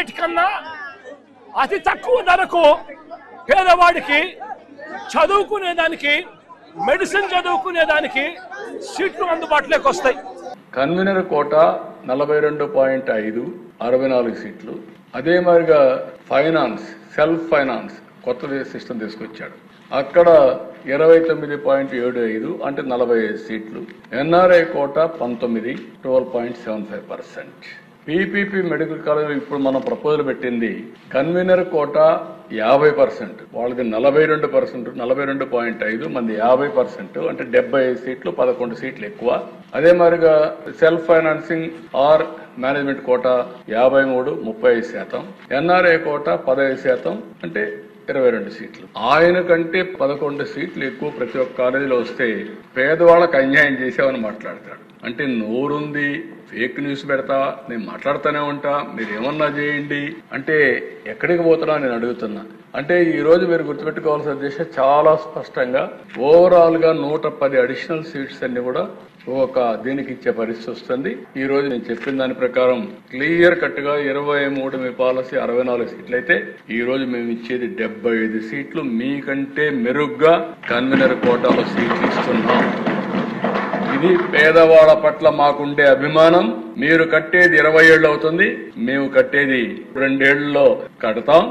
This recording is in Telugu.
అన్నిటికన్నా అతి తక్కువ ధరకు పేదవాడికి చదువుకునేదానికి, మెడిసిన్ చదువుకునేదానికి సీట్లు అందుబాటులోకి వస్తాయి. కన్వీనర్ కోట 42.5 64 సీట్లు. అదే మాదిరిగా ఫైనాన్స్, సెల్ఫ్ ఫైనాన్స్ కొత్త సిస్టమ్ తీసుకొచ్చాడు. అక్కడ 29.75 అంటే 45 సీట్లు. NRI quota 19 12.75%. PPP medical college ఇప్పుడు మనం ప్రపోజల్ పెట్టింది కన్వీనర్ కోట 50%, వాళ్ళది 42%, 42.5, మంది 50%, అంటే 75 సీట్లు, 11 సీట్లు ఎక్కువ. అదే మాదిరిగా self financing or management quota 53 35%, NRI quota 15%, అంటే 22 సీట్లు. ఆయన కంటే 11 సీట్లు ఎక్కువ ప్రతి ఒక్క కాలేజీలో వస్తే పేదవాళ్ళకి అన్యాయం చేసామని మాట్లాడతాడు. అంటే నోరుంది, ఫేక్ న్యూస్ పెడతా, నేను మాట్లాడుతూనే ఉంటా, మీరు ఏమన్నా చేయండి అంటే ఎక్కడికి పోతున్నా నేను అడుగుతున్నా. అంటే ఈ రోజు మీరు గుర్తుపెట్టుకోవాల్సిన ఉద్దేశం చాలా స్పష్టంగా ఓవరాల్ గా 110 అడిషనల్ సీట్స్ అన్ని కూడా ఒక దీనికి ఇచ్చే పరిస్థితి వస్తుంది. ఈ రోజు నేను చెప్పిన దాని ప్రకారం క్లియర్ కట్ గా 23 మీ పాలసీ 64 సీట్లు అయితే ఈ రోజు మేము ఇచ్చేది 75 సీట్లు, మీకంటే మెరుగ్గా కన్వీనర్ కోటాలో సీట్లు ఇస్తున్నాం. ఇది పేదవాళ్ల పట్ల మాకుండే అభిమానం. మీరు కట్టేది 20 ఏళ్ళు అవుతుంది, మేము కట్టేది 2 ఏళ్లలో కడతాం.